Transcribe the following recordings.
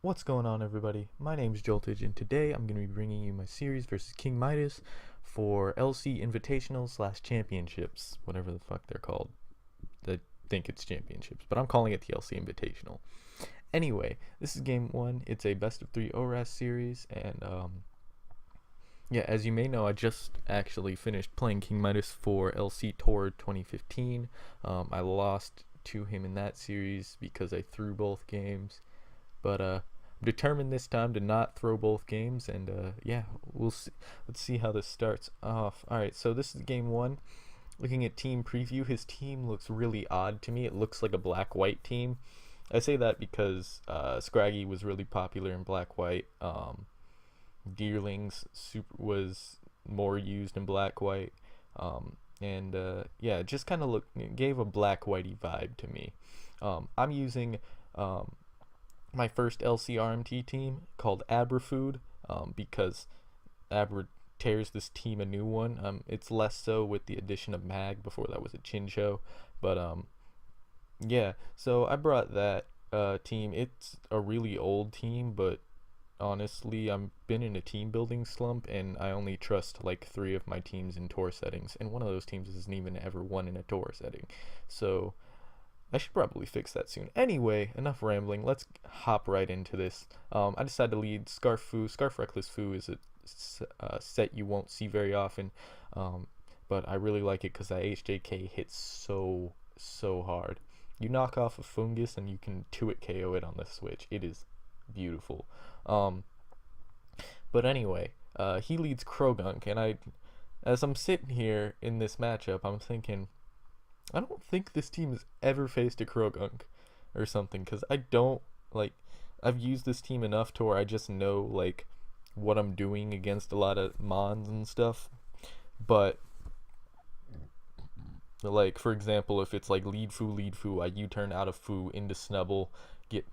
What's going on, everybody? My name's Joltage, and today I'm going to be bringing you my series versus Kingmidas for LC Invitational slash Championships, whatever the fuck they're called. I think it's Championships, but I'm calling it the LC Invitational. Anyway, this is game one. It's a best of three ORAS series, and yeah, as you may know, I just actually finished playing Kingmidas for LC Tour 2015. I lost to him in that series because I threw both games, but I'm determined this time to not throw both games, and yeah, we'll see. Let's see how this starts off. All right, so this is game one. Looking at team preview, his team looks really odd to me. It looks like a black-white team. I say that because Scraggy was really popular in black-white. Deerlings was more used in black-white. And yeah, it just kind of gave a black-whitey vibe to me. I'm using my first LCRMT team called Abrafood, because Abra tears this team a new one. It's less so with the addition of Mag. Before that was a Chincho, but yeah. So I brought that team. It's a really old team, but honestly, I've been in a team building slump, and I only trust like 3 of my teams in tour settings, and one of those teams isn't even ever won in a tour setting. So I should probably fix that soon. Anyway, enough rambling. Let's hop right into this. I decided to lead Scarf Fu. Scarf Reckless Fu is a set you won't see very often, but I really like it because that HJK hits so hard. You knock off a Fungus and you can 2-hit KO it on the switch. It is beautiful. But anyway, he leads Krogunk, and as I'm sitting here in this matchup, I'm thinking, I don't think this team has ever faced a Krogunk or something, because I don't, like, I've used this team enough to where I just know, like, what I'm doing against a lot of Mons and stuff. But, like, for example, if it's like lead Fu, I U-turn out of Fu into Snubble,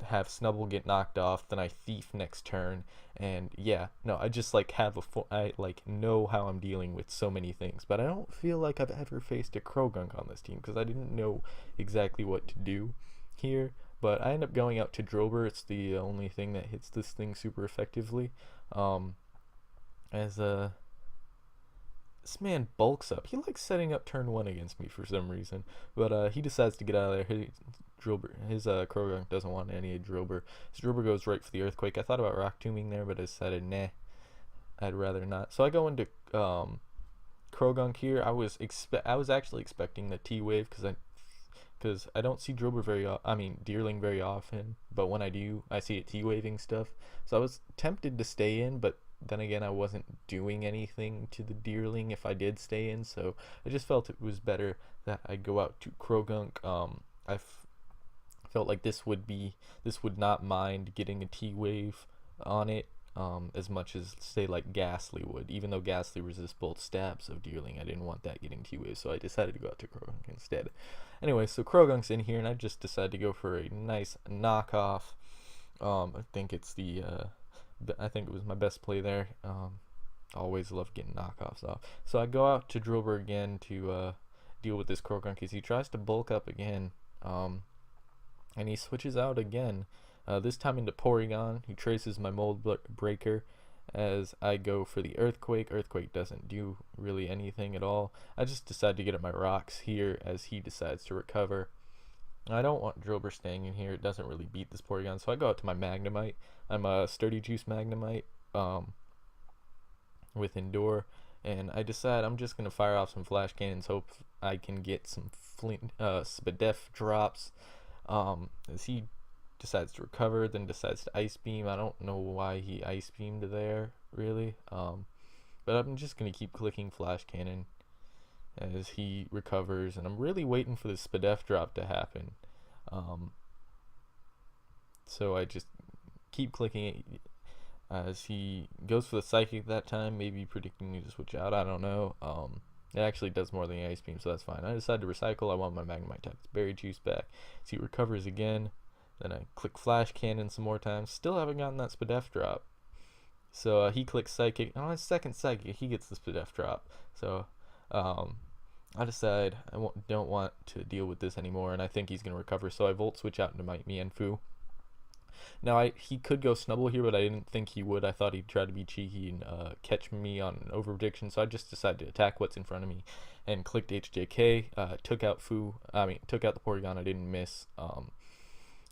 have Snubble get knocked off, then I Thief next turn, and yeah, no, I just like I like know how I'm dealing with so many things, but I don't feel like I've ever faced a Krogunk on this team because I didn't know exactly what to do here. But I end up going out to Drober. It's the only thing that hits this thing super effectively. As This man bulks up. He likes setting up turn 1 against me for some reason, but he decides to get out of there. His Krogunk doesn't want any Drober. His Drober goes right for the Earthquake. I thought about Rock Tombing there, but I decided, nah, I'd rather not. So I go into Krogunk here. I was actually expecting the T Wave because I don't see Deerling very often, but when I do, I see it T waving stuff. So I was tempted to stay in, but then again, I wasn't doing anything to the Deerling if I did stay in, so I just felt it was better that I go out to Krogunk. I felt like this would not mind getting a T wave on it, as much as say like Ghastly would. Even though Ghastly resists both stabs of Deerling, I didn't want that getting T wave, so I decided to go out to Krogunk instead. Anyway, so Krogunk's in here, and I just decided to go for a nice knockoff. I think it's I think it was my best play there. Always love getting knockoffs off. So I go out to Drober again to deal with this Krogunk as he tries to bulk up again. And he switches out again. This time into Porygon. He traces my Mold Breaker as I go for the Earthquake. Earthquake doesn't do really anything at all. I just decide to get at my rocks here as he decides to recover. I don't want Drober staying in here. It doesn't really beat this Porygon, so I go out to my Magnemite. I'm a Sturdy Juice Magnemite with Endure, and I decide I'm just going to fire off some Flash Cannons, hope I can get some Spadef drops. As he decides to recover, then decides to Ice Beam. I don't know why he Ice Beamed there, really. But I'm just going to keep clicking Flash Cannon as he recovers, and I'm really waiting for the Spadef drop to happen. So I just keep clicking it as he goes for the Psychic that time, maybe predicting me to switch out, I don't know. It actually does more than the Ice Beam, so that's fine. I decide to recycle. I want my Magnemite type Berry Juice back. So he recovers again. Then I click Flash Cannon some more times. Still haven't gotten that Spadef drop. So he clicks Psychic. On his second Psychic, he gets the Spadef drop. So I decide I don't want to deal with this anymore, and I think he's going to recover. So I Volt Switch out into my Mienfoo. Now he could go snubble here, but I didn't think he would. I thought he'd try to be cheeky and catch me on an over prediction, so I just decided to attack what's in front of me and clicked HJK. Took out took out the Porygon. I didn't miss.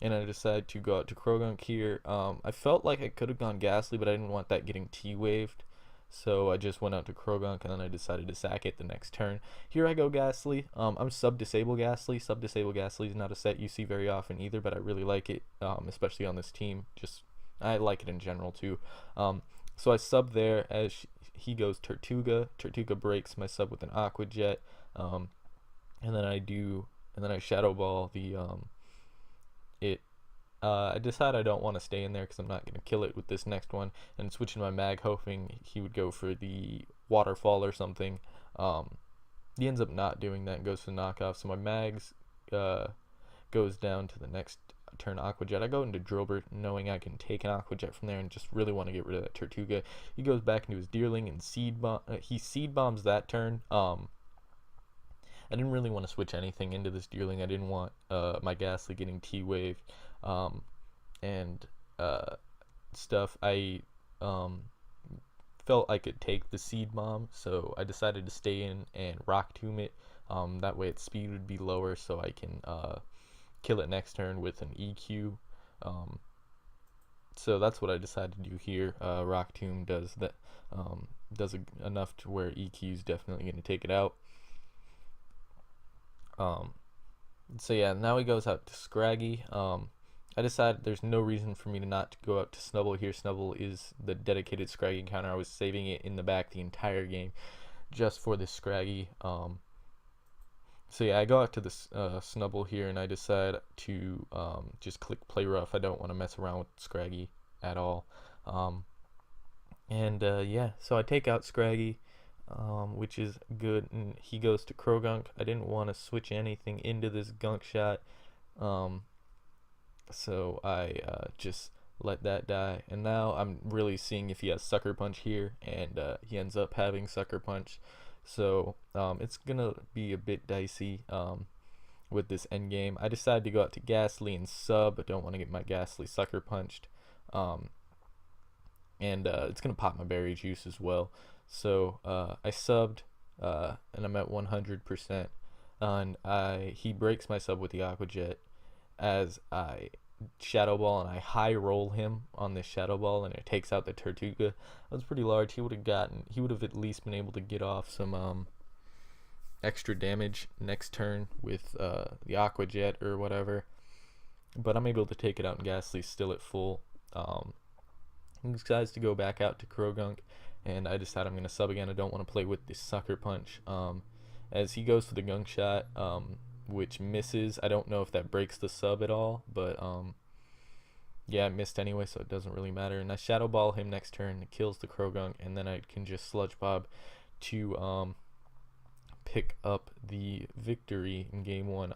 And I decided to go out to Krogunk here. I felt like I could have gone Ghastly, but I didn't want that getting T-waved. So I just went out to Krogunk, and then I decided to sack it the next turn. Here I go Ghastly. I'm sub-disable Ghastly. Sub-disable Ghastly is not a set you see very often either, but I really like it, especially on this team. I like it in general too. So I sub there as he goes Tortuga. Tortuga breaks my sub with an Aqua Jet. And then I Shadow Ball the I decide I don't want to stay in there because I'm not going to kill it with this next one, and switching my mag, hoping he would go for the Waterfall or something. He ends up not doing that and goes for the knockoff, so my mags goes down to the next turn Aqua Jet. I go into Drillbur knowing I can take an Aqua Jet from there and just really want to get rid of that Tortuga. He goes back into his Deerling and he Seed Bombs that turn. I didn't really want to switch anything into this Deerling. I didn't want my Ghastly getting T-waved and stuff. I felt I could take the Seed Bomb, so I decided to stay in and Rock Tomb it. That way its speed would be lower, so I can kill it next turn with an EQ. So that's what I decided to do here. Rock Tomb does that. Does enough to where EQ is definitely going to take it out. So yeah, now he goes out to Scraggy. I decided there's no reason for me to not go out to Snubble here. Snubble is the dedicated Scraggy encounter. I was saving it in the back the entire game just for this Scraggy. So yeah, I go out to this Snubble here, and I decide to just click Play Rough. I don't want to mess around with Scraggy at all. Yeah, so I take out Scraggy, which is good, and he goes to Krogunk. I didn't want to switch anything into this Gunk Shot, so I just let that die. And now I'm really seeing if he has Sucker Punch here, and he ends up having Sucker Punch. So it's gonna be a bit dicey with this end game. I decided to go out to Ghastly and sub. I don't want to get my Ghastly Sucker Punched, and it's gonna pop my Berry Juice as well. So I subbed, and I'm at 100%, and he breaks my sub with the Aqua Jet as I Shadow Ball, and I high roll him on this Shadow Ball, and it takes out the Tortuga. That was pretty large. He would have at least been able to get off some extra damage next turn with the Aqua Jet or whatever. But I'm able to take it out, and Ghastly's still at full. He decides to go back out to Krogunk, and I decide I'm going to sub again. I don't want to play with this Sucker Punch. As he goes for the Gunk Shot, which misses. I don't know if that breaks the sub at all, but yeah, it missed anyway, so it doesn't really matter. And I Shadow Ball him next turn, it kills the Krogunk, and then I can just Sludge Bob to pick up the victory in game one.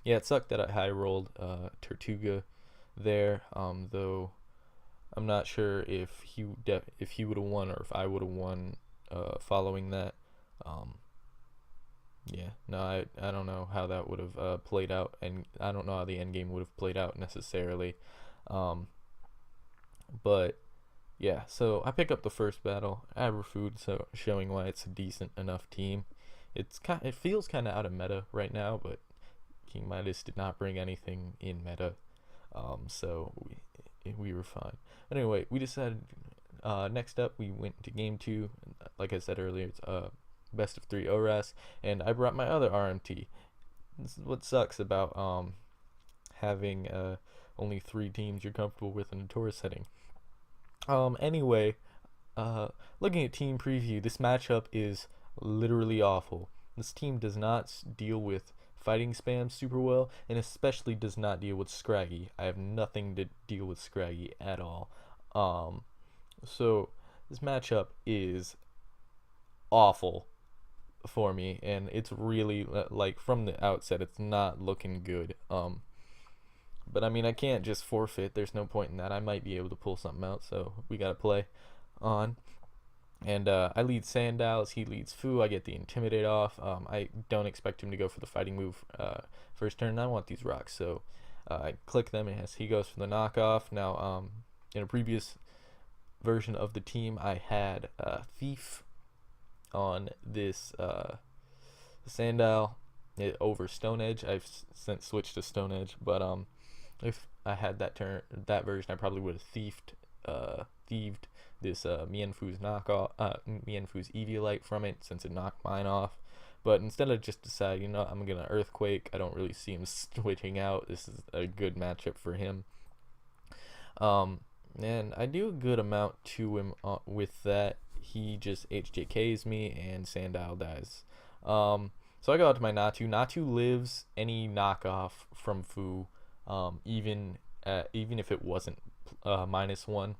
Yeah, it sucked that I high rolled Tortuga there, though I'm not sure if he would have won or if I would have won following that. Yeah, no, I don't know how that would have played out, and I don't know how the end game would have played out necessarily. But yeah, so I pick up the first battle, Abrafood, so showing why it's a decent enough team. It feels kind of out of meta right now, but Kingmidas did not bring anything in meta, so we were fine. Anyway, we decided next up we went to game 2. Like I said earlier, it's best of 3 ORAS, and I brought my other RMT. This is what sucks about having only 3 teams you're comfortable with in a tour setting. Anyway, looking at team preview, this matchup is literally awful. This team does not deal with fighting spam super well, and especially does not deal with Scraggy. I have nothing to deal with Scraggy at all. So this matchup is awful for me, and it's really like from the outset it's not looking good. But I mean, I can't just forfeit. There's no point in that. I might be able to pull something out, so we gotta play on. And I lead Sandals, he leads Fu. I get the Intimidate off. I don't expect him to go for the fighting move first turn. I want these rocks, so I click them, and as he goes for the knockoff. Now, in a previous version of the team, I had Thief on this Sandal over Stone Edge. I've since switched to Stone Edge, but if I had that version, I probably would have thieved this Mienfu's knockoff, Mienfu's Eviolite from it, since it knocked mine off. But instead I just decided, I'm gonna Earthquake. I don't really see him switching out. This is a good matchup for him. And I do a good amount to him with that. He just HJKs me and Sandile dies. So I go out to my Natu. Natu lives any knockoff from Fu, even if it wasn't -1.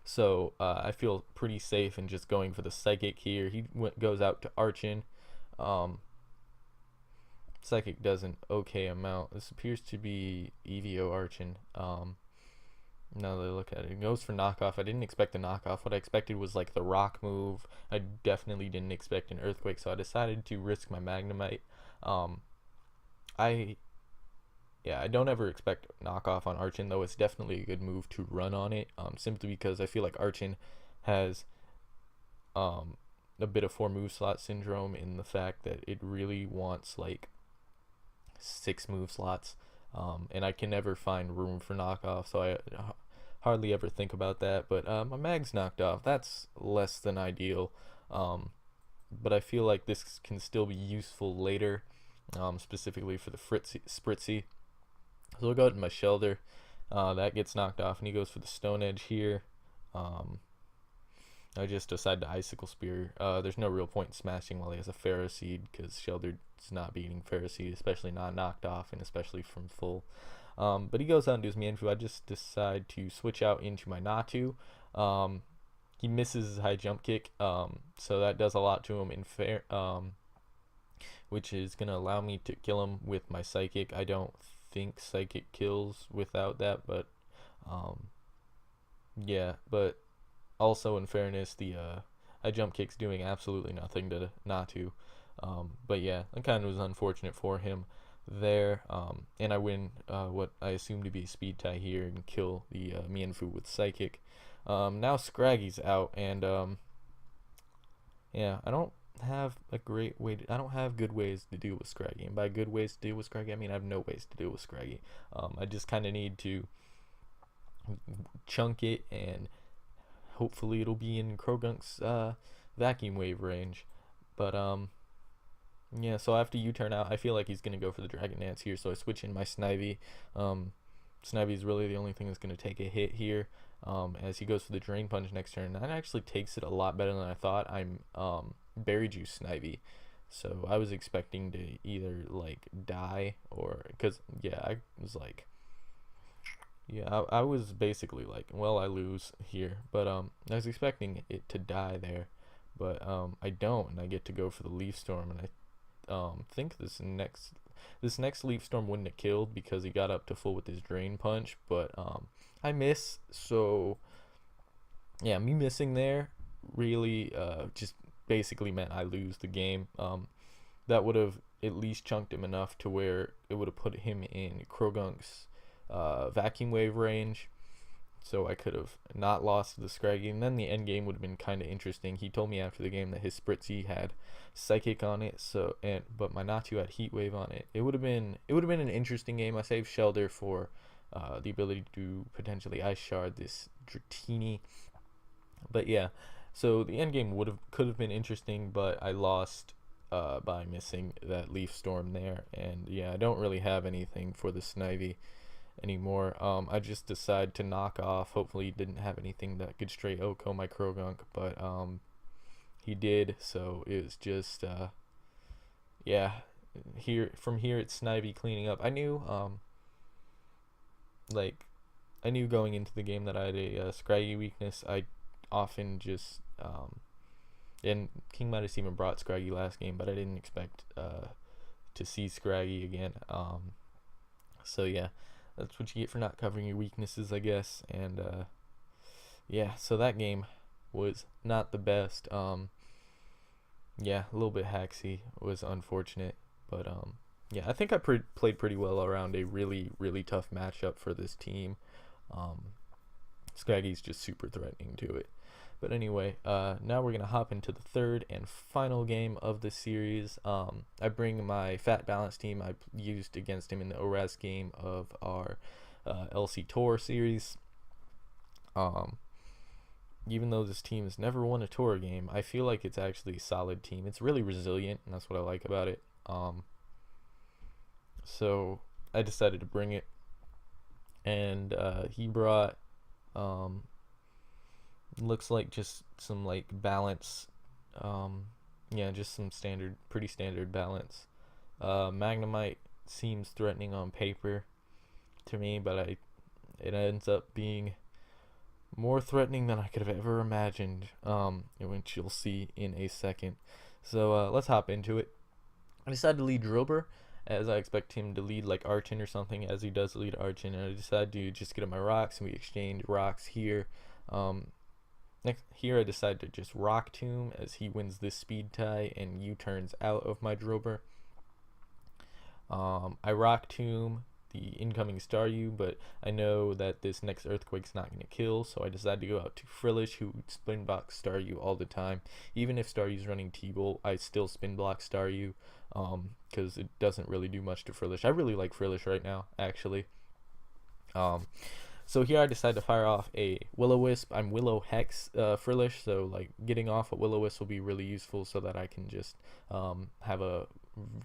So I feel pretty safe in just going for the Psychic here. He goes out to Archon. Psychic does an okay amount. This appears to be EVO Archon. Now that I look at it, it goes for knockoff. I didn't expect a knockoff. What I expected was like the rock move. I definitely didn't expect an earthquake, so I decided to risk my Magnemite. I don't ever expect knockoff on Archon, though it's definitely a good move to run on it, simply because I feel like Archon has a bit of 4 move slot syndrome in the fact that it really wants like 6 move slots, and I can never find room for knockoff, so I hardly ever think about that. But my Mag's knocked off. That's less than ideal, but I feel like this can still be useful later, specifically for the Spritzy. So I'll go out to my Shelter. That gets knocked off, and he goes for the Stone Edge here. I just decide to Icicle Spear. There's no real point in smashing while he has a Ferroseed, because Shelter's not beating Ferroseed, especially not knocked off, and especially from full. But he goes out and does Mienfoo. I just decide to switch out into my Natu. He misses his high jump kick, so that does a lot to him which is going to allow me to kill him with my Psychic. I don't think Psychic kills without that, but yeah, but also in fairness, the high jump kick's doing absolutely nothing to Natu. But yeah, that kind of was unfortunate for him there, and I win what I assume to be a speed tie here and kill the Mienfoo with Psychic. Now Scraggy's out, and yeah, I don't have good ways to deal with Scraggy, and by good ways to deal with Scraggy, I mean I have no ways to deal with Scraggy. I just kind of need to chunk it, and hopefully it'll be in Croagunk's vacuum wave range. But yeah, so after U-turn out, I feel like he's going to go for the Dragon Dance here, so I switch in my Snivy. Snivy's really the only thing that's going to take a hit here, as he goes for the Drain Punch next turn. That actually takes it a lot better than I thought. I'm Berry Juice Snivy, so I was expecting to either like die, or because yeah, I was like, yeah, I was basically like, well, I lose here, but I was expecting it to die there, but I don't, and I get to go for the Leaf Storm, and I think this next Leaf Storm wouldn't have killed because he got up to full with his Drain Punch, but I miss, so yeah, me missing there really just basically meant I lose the game. That would have at least chunked him enough to where it would have put him in Croagunk's vacuum wave range, so I could have not lost to the Scraggy, and then the end game would have been kind of interesting. He told me after the game that his Spritzy had Psychic on it, but my Natu had Heat Wave on it. It would have been an interesting game. I saved Shelter for the ability to potentially Ice Shard this Dratini, but yeah, so the end game could have been interesting, but I lost by missing that Leaf Storm there, and yeah, I don't really have anything for the Snivy anymore. I just decided to knock off. Hopefully he didn't have anything that could straight Oko my Croagunk, but he did, so it was just yeah, from here it's Snivy cleaning up. I knew going into the game that I had a Scraggy weakness. I often just and Kingmidas even brought Scraggy last game, but I didn't expect to see Scraggy again. So yeah, that's what you get for not covering your weaknesses, I guess. And yeah, so that game was not the best. Yeah, a little bit hacksy, was unfortunate, but Yeah, I think I played pretty well around a really tough matchup for this team. Um, Scraggy's just super threatening to it. But anyway, now we're gonna hop into the third and final game of the series. I bring my fat balance team I used against him in the ORAS game of our LC Tour series. Um, Even though this team has never won a tour game, I feel like it's actually a solid team. It's really resilient, and that's what I like about it. So I decided to bring it, and he brought looks like just some like balance, yeah, just some pretty standard balance. Magnemite seems threatening on paper to me, but it ends up being more threatening than I could have ever imagined, which you'll see in a second. So let's hop into it. I decided to lead Drober, as I expect him to lead like Archon or something, as he does lead Archon, and I decided to just get up my rocks, and we exchange rocks here. Next, here I decide to just Rock Tomb, as he wins this speed tie and U-turns out of my Drober. I Rock Tomb the incoming Staryu, but I know that this next Earthquake's not going to kill, so I decided to go out to Frillish, who spin blocks Staryu all the time. Even if Staryu's running T-Bolt, I still spin block Staryu, because it doesn't really do much to Frillish. I really like Frillish right now, actually. So here I decided to fire off a Will-O-Wisp. I'm Willow Hex Frillish, so like getting off a Will-O-Wisp will be really useful so that I can just have a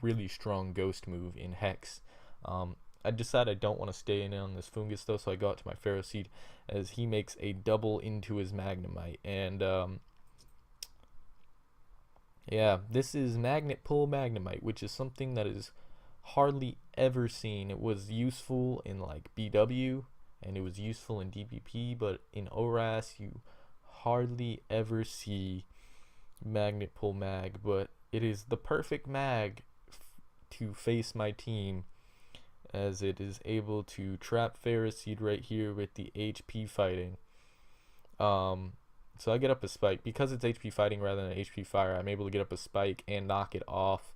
really strong ghost move in Hex. I decided I don't want to stay in on this Fungus though, so I go out to my Ferroseed as he makes a double into his Magnemite. And yeah, this is Magnet Pull Magnemite, which is something that is hardly ever seen. It was useful in like BW, and it was useful in DPP, but in ORAS you hardly ever see Magnet Pull Mag. But it is the perfect mag to face my team, as it is able to trap Ferroseed right here with the HP fighting. So I get up a spike. Because it's HP fighting rather than HP fire, I'm able to get up a spike and knock it off.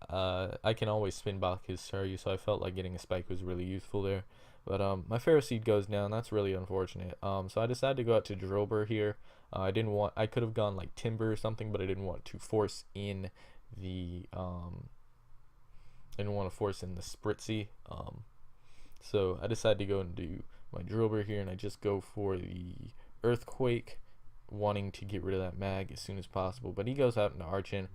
I can always spin block his Staryu, so I felt like getting a spike was really useful there. But my Ferroseed goes down. That's really unfortunate. So I decided to go out to Drober here. I could have gone like Timber or something, but I didn't want to force in the Spritzy. So I decided to go and do my Drober here, and I just go for the Earthquake, wanting to get rid of that mag as soon as possible. But he goes out into Archon.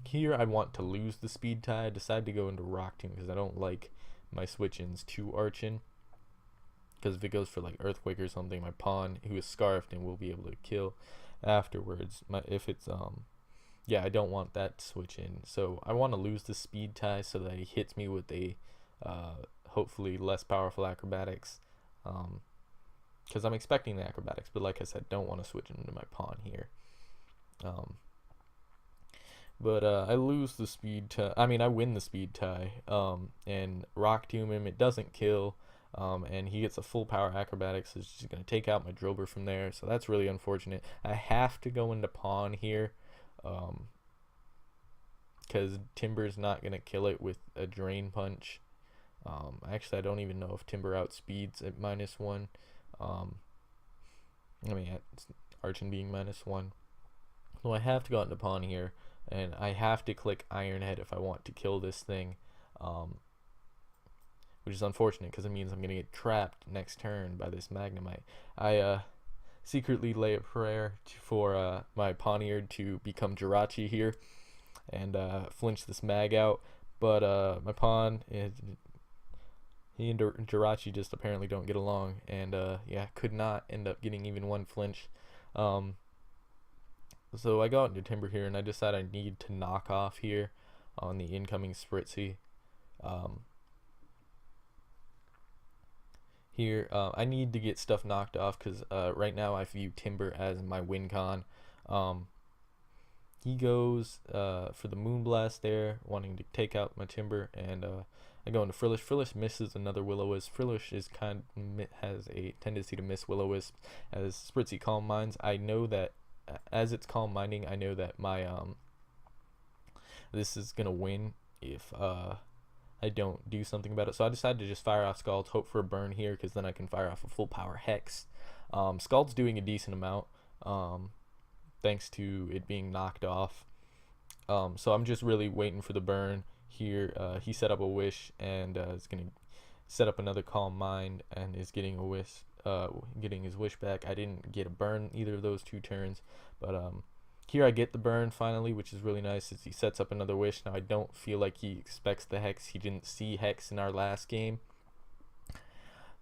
Here I want to lose the speed tie. I decided to go into Rock Tomb because I don't like my switch-ins to Archon. Because if it goes for like Earthquake or something, my pawn, who is scarfed and will be able to kill afterwards. Yeah, I don't want that switch in. So I want to lose the speed tie so that he hits me with a hopefully less powerful acrobatics. Because I'm expecting the acrobatics, but like I said, don't want to switch into my pawn here. But I lose the speed tie. I mean, I win the speed tie. And Rock Tomb him. It doesn't kill. And he gets a full power acrobatics. So it's just going to take out my Drober from there. So that's really unfortunate. I have to go into pawn here. Because Timber's not going to kill it with a Drain Punch. Actually, I don't even know if Timber outspeeds at -1. I mean, Archon being -1. So I have to go into pawn here. And I have to click Iron Head if I want to kill this thing. Which is unfortunate because it means I'm going to get trapped next turn by this Magnemite. I secretly lay a prayer for my Pawniard to become Jirachi here and flinch this mag out. But my pawn, he and Jirachi just apparently don't get along. And yeah, could not end up getting even one flinch. So I go out into Timber here, and I decide I need to knock off here on the incoming Spritzy. Here, I need to get stuff knocked off because right now I view Timber as my win con. He goes for the Moonblast there, wanting to take out my Timber, and I go into Frillish. Frillish misses another Will-O-Wisp. Frillish has a tendency to miss Will-O-Wisp as Spritzy Calm Minds. I know that as it's Calm Minding, I know that my this is gonna win if I don't do something about it. So I decided to just fire off Scalds, hope for a burn here, because then I can fire off a full power Hex. Scald's doing a decent amount, thanks to it being knocked off. So I'm just really waiting for the burn here. He set up a Wish and is going to set up another Calm Mind and is getting a Wish, getting his Wish back. I didn't get a burn either of those 2 turns, but here I get the burn finally, which is really nice as he sets up another Wish. Now I don't feel like he expects the Hex. He didn't see Hex in our last game,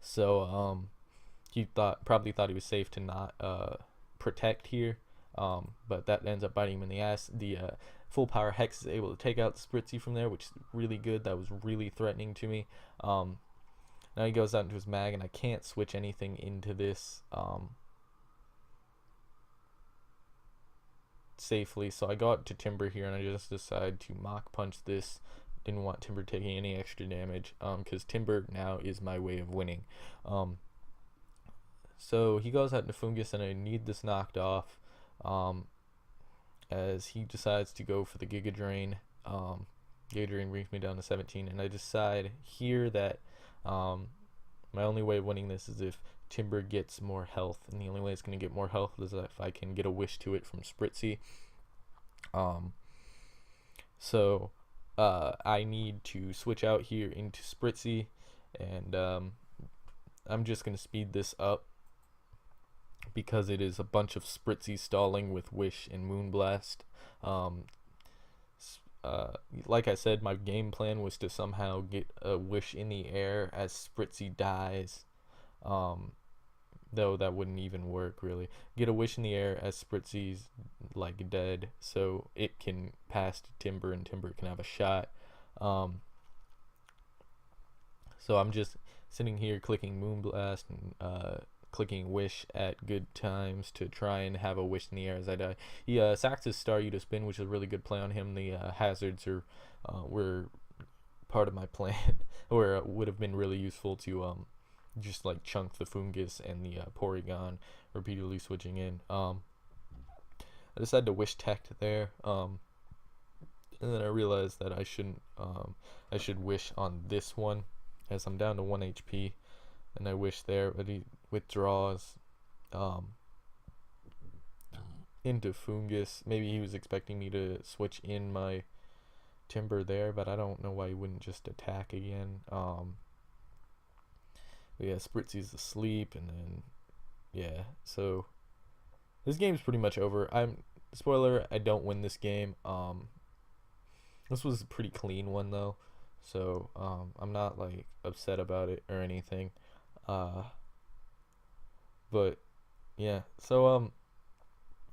so he probably thought he was safe to not protect here, but that ends up biting him in the ass. The full power Hex is able to take out Spritzy from there, which is really good. That was really threatening to me. Now he goes out into his mag, and I can't switch anything into this safely, so I go out to Timber here, and I just decide to Mach Punch this. Didn't want Timber taking any extra damage, because Timber now is my way of winning. So he goes out into Fungus, and I need this knocked off, as he decides to go for the Giga Drain. Giga Drain brings me down to 17, and I decide here that my only way of winning this is if Timber gets more health, and the only way it's going to get more health is if I can get a Wish to it from Spritzy. So I need to switch out here into Spritzy, and I'm just going to speed this up because it is a bunch of Spritzy stalling with Wish and Moonblast. Like I said, my game plan was to somehow get a Wish in the air as Spritzy dies, though that wouldn't even work really. Get a Wish in the air as Spritzy's like dead, so it can pass to Timber and Timber can have a shot. So I'm just sitting here clicking Moonblast and clicking Wish at good times to try and have a Wish in the air as I die. He sacks his Staryu to spin, which is a really good play on him. The hazards were part of my plan, or would have been really useful to just like chunk the Fungus and the Porygon, repeatedly switching in. I decided to Wish Tech there, and then I realized that I shouldn't. I should Wish on this one, as I'm down to 1 HP, and I Wish there, but he withdraws into Fungus. Maybe he was expecting me to switch in my Timber there, but I don't know why he wouldn't just attack again. But yeah, Spritzy's asleep, and then yeah, so this game's pretty much over. Spoiler, I don't win this game. This was a pretty clean one though, so I'm not like upset about it or anything. But yeah, so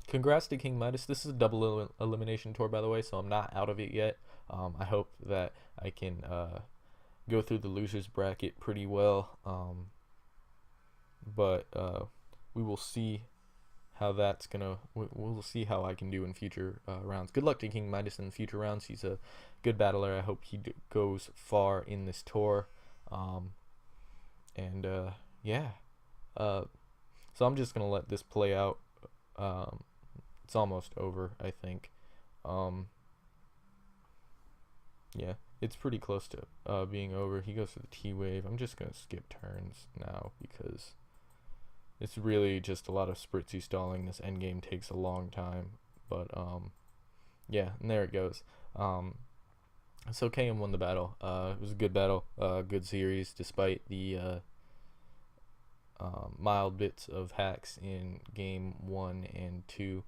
congrats to Kingmidas. This is a double elimination tour, by the way, so I'm not out of it yet. I hope that I can go through the losers bracket pretty well, but we will see how that's gonna. We'll see how I can do in future rounds. Good luck to Kingmidas in future rounds. He's a good battler. I hope he goes far in this tour. And yeah, so I'm just gonna let this play out. It's almost over, I think. Yeah, it's pretty close to being over. He goes for the T-Wave. I'm just gonna skip turns now because it's really just a lot of Spritzy stalling. This endgame takes a long time, but yeah, and there it goes. So KM won the battle. It was a good battle, good series, despite the mild bits of hacks in game 1 and 2.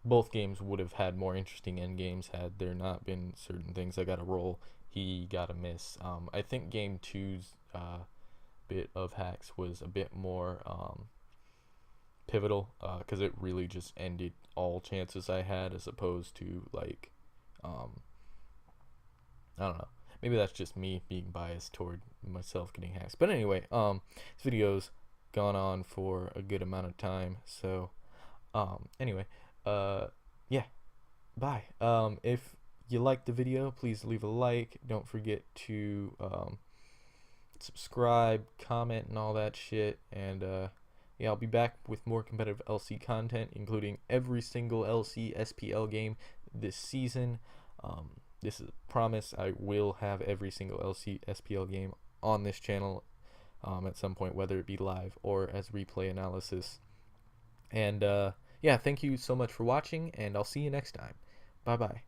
Both games would have had more interesting end games had there not been certain things. I got a roll, he got a miss. I think game 2's bit of hacks was a bit more pivotal, because it really just ended all chances I had, as opposed to like I don't know, maybe that's just me being biased toward myself getting hacks. But anyway, this video's gone on for a good amount of time, so anyway, yeah, bye. If you liked the video, please leave a like. Don't forget to subscribe, comment, and all that shit. And yeah, I'll be back with more competitive LC content, including every single LC SPL game this season. This is a promise. I will have every single LC SPL game on this channel at some point, whether it be live or as replay analysis. And yeah, thank you so much for watching, and I'll see you next time. Bye bye.